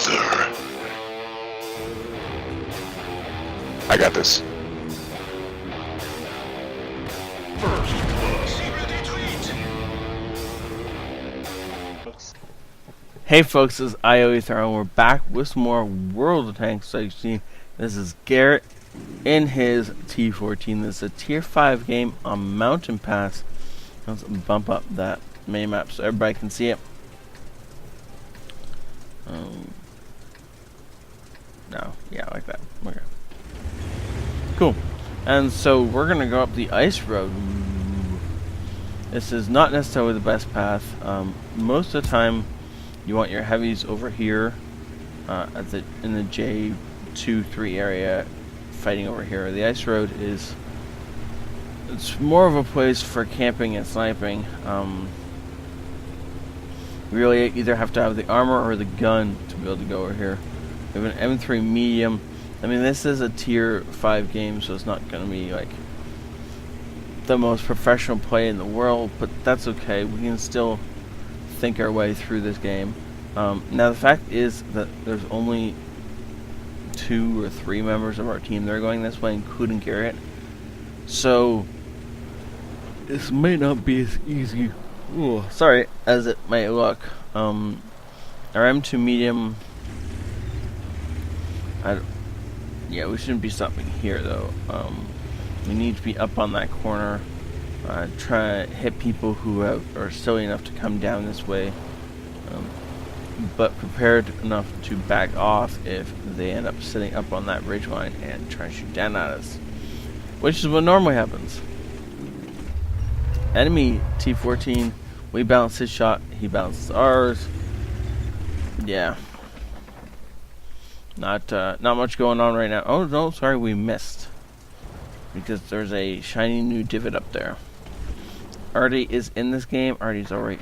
ioEther. I got this. Hey folks, this is ioEther and we're back with some more World of Tanks. So you see, this is Garrett in his T14. This is a tier 5 game on Mountain Pass. Let's bump up that main map so everybody can see it. No, yeah, like that. Okay. Cool. And so we're gonna go up the ice road. This is not necessarily the best path. Most of the time, you want your heavies over here, in the J2-3 area, fighting over here. The ice road it's more of a place for camping and sniping. You really either have to have the armor or the gun to be able to go over here. We have an M3 medium. I mean, this is a tier 5 game, so it's not going to be like the most professional play in the world, but that's okay. We can still think our way through this game. Now the fact is that there's only 2 or 3 members of our team that are going this way, including Garrett. So this may not be as easy, as it may look. Our M2 medium, yeah, we shouldn't be stopping here though. We need to be up on that corner, try to hit people who are silly enough to come down this way, but prepared enough to back off if they end up sitting up on that ridge line and try to shoot down at us, which is what normally happens. Enemy T14, we bounce his shot, he bounces ours. Yeah, not much going on right now. Oh no, sorry, we missed because there's a shiny new divot up there. Artie is in this game. Artie's already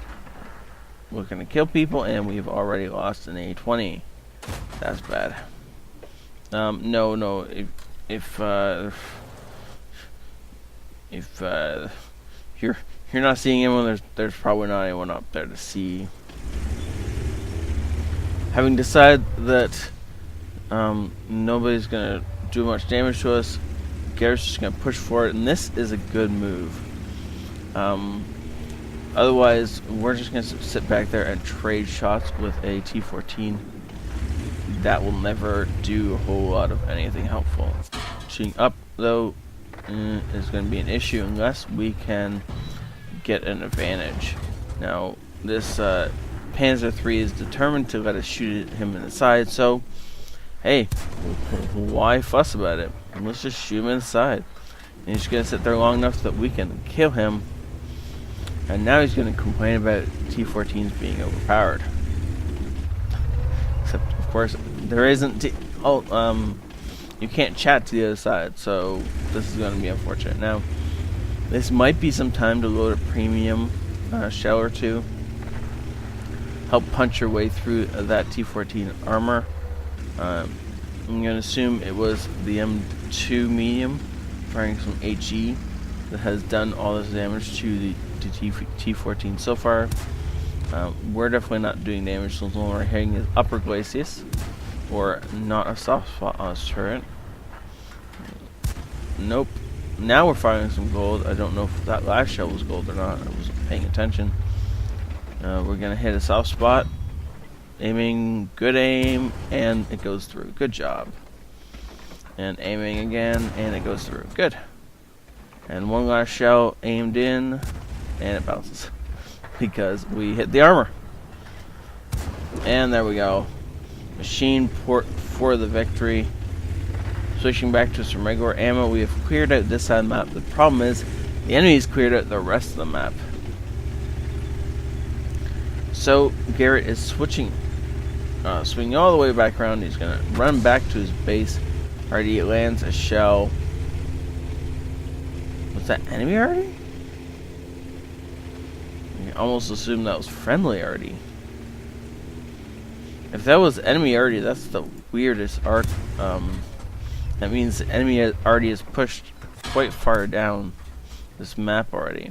looking to kill people, and we've already lost an A20. That's bad. No. If you're not seeing anyone, there's probably not anyone up there to see. Having decided that nobody's gonna do much damage to us, Garrett's just gonna push for it, and this is a good move. Otherwise, we're just gonna sit back there and trade shots with a T14. That will never do a whole lot of anything helpful. Shooting up, though, is going to be an issue unless we can get an advantage. Now, this Panzer III is determined to let us shoot him in the side, so hey, why fuss about it? Let's just shoot him in the side. And he's going to sit there long enough that we can kill him. And now he's going to complain about T14s being overpowered. Except, of course, there isn't you can't chat to the other side, so this is going to be unfortunate. Now, this might be some time to load a premium shell or two. Help punch your way through that T14 armor. I'm going to assume it was the M2 medium firing some HE that has done all this damage to the T14 so far. We're definitely not doing damage, so we're hitting his upper glacis, or not a soft spot on his turret. Nope. Now we're firing some gold. I don't know if that last shell was gold or not. I wasn't paying attention. We're gonna hit a soft spot. Aiming, good aim, and it goes through. Good job. And aiming again, and it goes through. Good. And one last shell aimed in, and it bounces because we hit the armor. And there we go. Machine port for the victory. Switching back to some regular ammo, we have cleared out this side of the map. The problem is the enemy's cleared out the rest of the map. So Garrett is swinging all the way back around. He's gonna run back to his base. Already lands a shell. Was that enemy already? You almost assume that was friendly already. If that was enemy already, that's the weirdest arc. That means the enemy already is pushed quite far down this map already.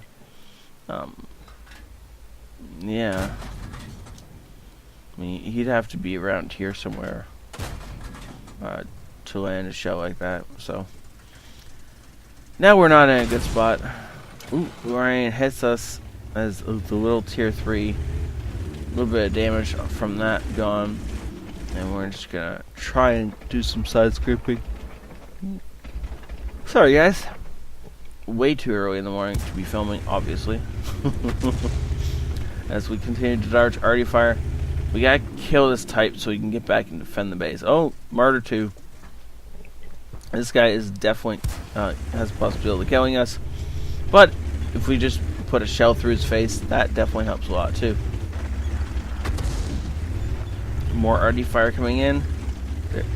Yeah. I mean, he'd have to be around here somewhere to land a shell like that. So now we're not in a good spot. Ooh, Orion hits us as the little tier 3. A little bit of damage from that gone. And we're just gonna try and do some side scraping. Sorry guys. Way too early in the morning to be filming, obviously. As we continue to dodge arty fire. We gotta kill this type so we can get back and defend the base. Oh, Martyr 2. This guy is definitely has the possibility of killing us. But if we just put a shell through his face, that definitely helps a lot too. More arty fire coming in.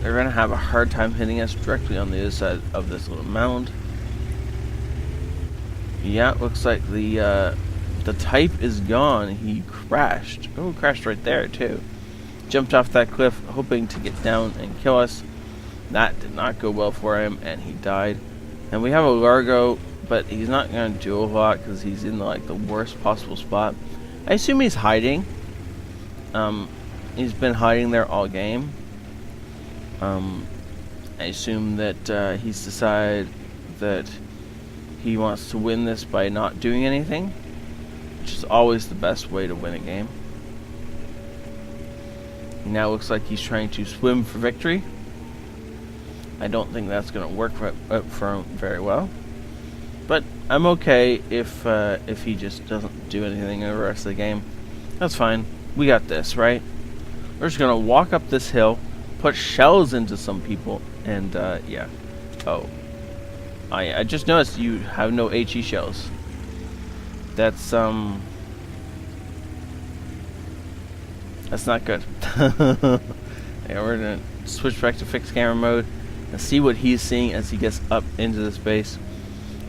They're gonna have a hard time hitting us directly on the other side of this little mound. Yeah, it looks like the type is gone. He crashed. Oh, crashed right there too. Jumped off that cliff, hoping to get down and kill us. That did not go well for him, and he died. And we have a Largo, but he's not going to do a lot because he's in like the worst possible spot. I assume he's hiding. He's been hiding there all game. I assume that he's decided that he wants to win this by not doing anything, which is always the best way to win a game. Now looks like he's trying to swim for victory. I don't think that's going to work for him very well. But I'm okay if he just doesn't do anything in the rest of the game. That's fine. We got this, right? We're just going to walk up this hill, put shells into some people, and yeah. Oh. I just noticed you have no HE shells. That's not good. Yeah, we're gonna switch back to fixed camera mode and see what he's seeing as he gets up into this base.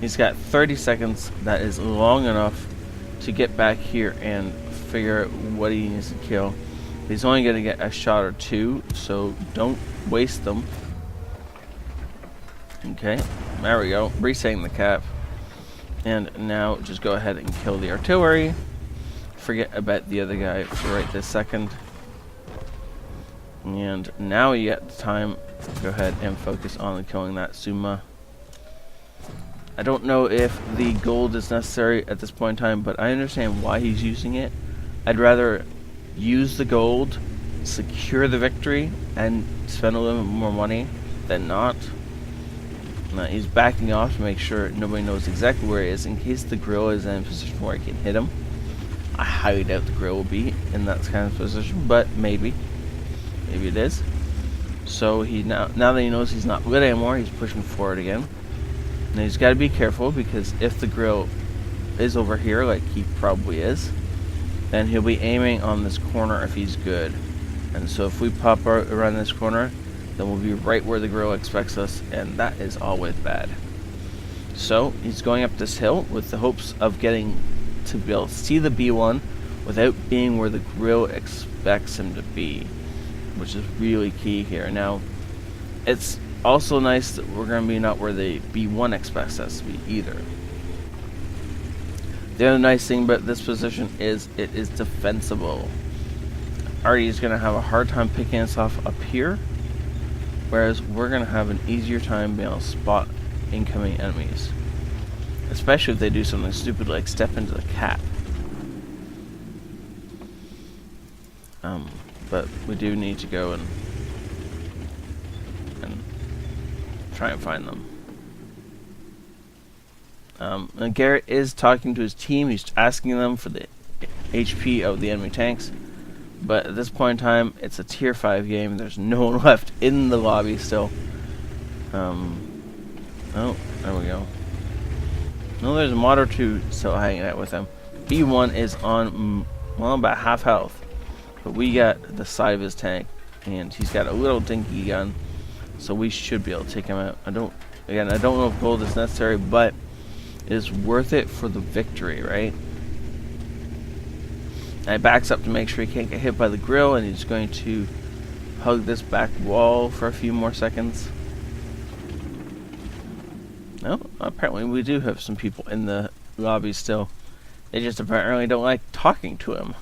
He's got 30 seconds. That is long enough to get back here and figure out what he needs to kill. He's only gonna get a shot or two, so don't waste them. Okay, there we go. Resetting the cap. And now just go ahead and kill the artillery. Forget about the other guy for right this second. And now you get the time to go ahead and focus on killing that Suma. I don't know if the gold is necessary at this point in time, but I understand why he's using it. I'd rather use the gold, secure the victory, and spend a little bit more money than not. He's backing off to make sure nobody knows exactly where he is in case the grill is in a position where he can hit him. I highly doubt the grill will be in that kind of position, but maybe. Maybe it is. So he now that he knows he's not lit anymore, he's pushing forward again. Now he's got to be careful because if the grill is over here, like he probably is, then he'll be aiming on this corner if he's good. And so if we pop around this corner, then we'll be right where the grill expects us, and that is always bad. So he's going up this hill with the hopes of getting to be able to see the B1 without being where the grill expects him to be, which is really key here. Now, it's also nice that we're going to be not where the B1 expects us to be either. The other nice thing about this position is it is defensible. Artie is going to have a hard time picking us off up here, whereas we're going to have an easier time being able to spot incoming enemies. Especially if they do something stupid like step into the cap. But we do need to go and try and find them. And Garrett is talking to his team. He's asking them for the HP of the enemy tanks. But at this point in time, it's a tier 5 game. There's no one left in the lobby still. Oh, there we go. No, there's a Mod 2 still hanging out with him. B1 is on, well, about half health. But we got the side of his tank. And he's got a little dinky gun. So we should be able to take him out. I don't know if gold is necessary, but it is worth it for the victory, right? And he backs up to make sure he can't get hit by the grill, and he's going to hug this back wall for a few more seconds. No, apparently we do have some people in the lobby still. They just apparently don't like talking to him.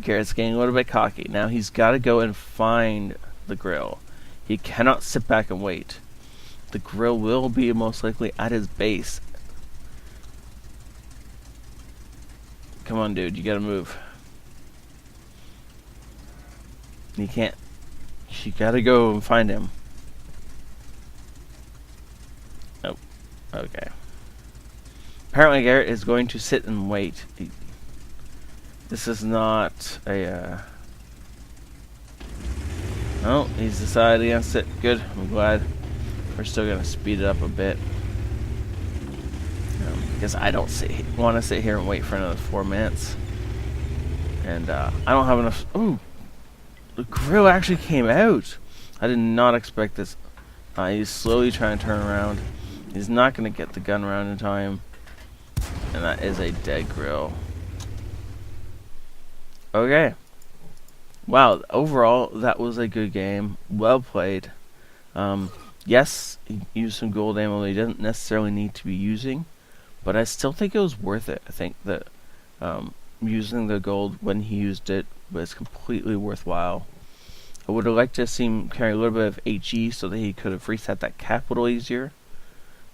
Garrett's getting a little bit cocky. Now he's got to go and find the grill. He cannot sit back and wait. The grill will be most likely at his base. Come on, dude. You gotta move. You can't. You gotta go and find him. Oh. Okay. Apparently Garrett is going to sit and wait. This is not a, Oh, he's decided against it. Good, I'm glad. We're still going to speed it up a bit. Because I don't want to sit here and wait for another 4 minutes. And I don't have enough... Ooh! The grill actually came out! I did not expect this. He's slowly trying to turn around. He's not going to get the gun round in time. And that is a dead grill. Okay. Wow, overall, that was a good game. Well played. Yes, he used some gold ammo that he doesn't necessarily need to be using, but I still think it was worth it. I think that using the gold when he used it was completely worthwhile. I would have liked to see him carry a little bit of HE so that he could have reset that cap a little easier.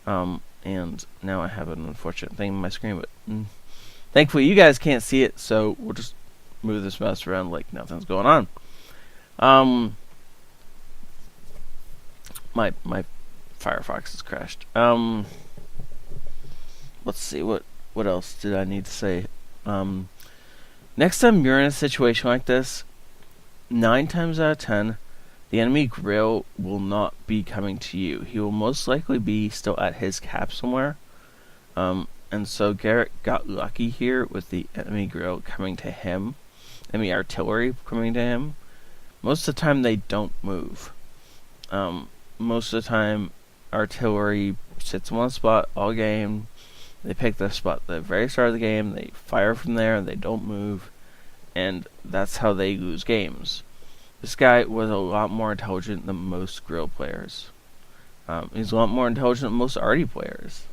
And now I have an unfortunate thing on my screen, but thankfully you guys can't see it, so we'll just move this mouse around like nothing's going on. My Firefox has crashed. Let's see, what else did I need to say? Next time you're in a situation like this, 9 times out of 10, the enemy grill will not be coming to you. He will most likely be still at his cap somewhere. And so Garrett got lucky here with the enemy grill coming to him. Enemy artillery coming to him. Most of the time they don't move. Most of the time artillery sits in one spot all game. They pick their spot at the very start of the game. They fire from there and they don't move. And that's how they lose games. This guy was a lot more intelligent than most grill players. He's a lot more intelligent than most arty players.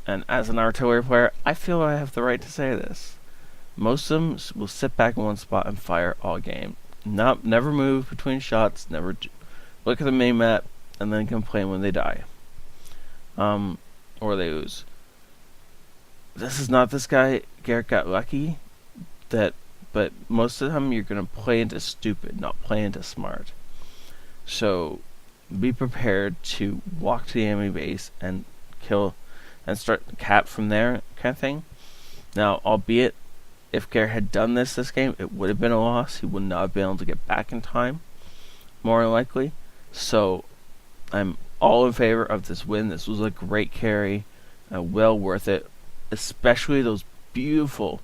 And as an artillery player, I feel I have the right to say this. Most of them will sit back in one spot and fire all game. Never move between shots, never look at the main map, and then complain when they die. Or they lose. This is not this guy. Garrett got lucky. But most of the time you're going to play into stupid, not play into smart. So be prepared to walk to the enemy base and kill and start the cap from there, kind of thing. Now, albeit if Garrett had done this game, it would have been a loss. He would not have been able to get back in time, more likely. So I'm all in favor of this win. This was a great carry, well worth it, especially those beautiful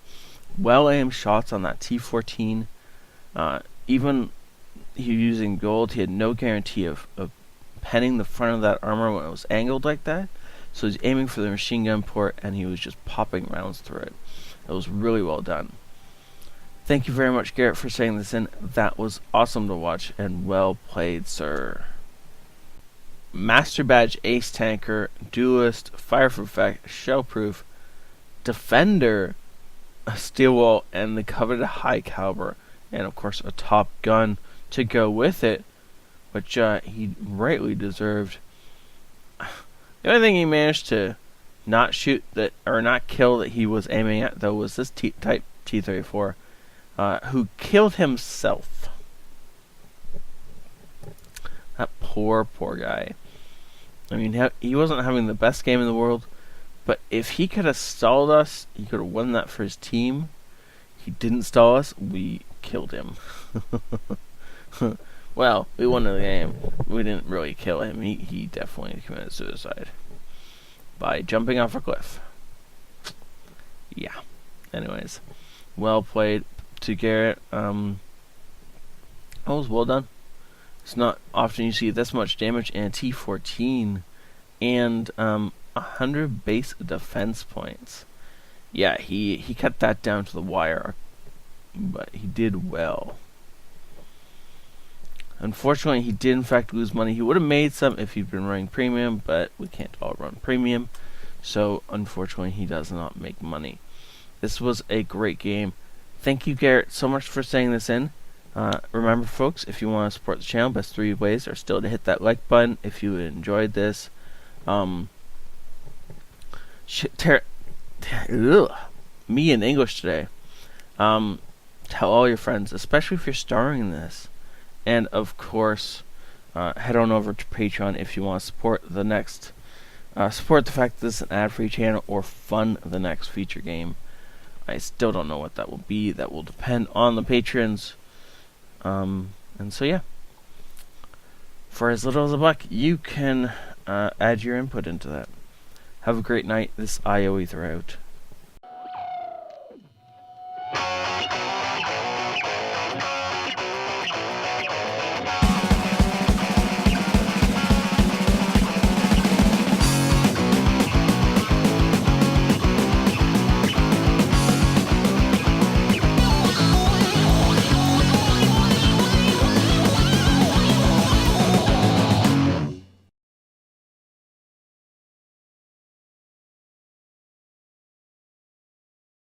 well-aimed shots on that T14. Even he using gold, he had no guarantee of penning the front of that armor when it was angled like that. So he's aiming for the machine gun port, and he was just popping rounds through it. It was really well done. Thank you very much, Garrett, for saying this in. That was awesome to watch, and well played, sir. Master Badge Ace Tanker, Duelist, Fireproof, Shellproof, Defender, a steel wall, and the coveted high caliber, and of course a top gun to go with it, which he rightly deserved. The only thing he managed to not shoot that or not kill that he was aiming at though was this type T34, who killed himself. That poor guy. I mean, he wasn't having the best game in the world. But if he could have stalled us, he could have won that for his team. He didn't stall us, we killed him. Well, we won the game. We didn't really kill him. He definitely committed suicide by jumping off a cliff. Yeah. Anyways, well played to Garrett. That was well done. It's not often you see this much damage in a T14 and 100 base defense points. Yeah, he cut that down to the wire, but he did well. Unfortunately, he did in fact lose money. He would have made some if he'd been running premium, but we can't all run premium, so unfortunately he does not make money. This was a great game. Thank you, Garrett, so much for saying this in. Remember, folks, if you want to support the channel, best 3 ways are still to hit that like button if you enjoyed this. Me in English today. Tell all your friends, especially if you're starring in this. And, of course, head on over to Patreon if you want to support the next... support the fact that this is an ad-free channel or fund the next feature game. I still don't know what that will be. That will depend on the patrons. And so, yeah. For as little as $1, you can add your input into that. Have a great night. This ioEther out.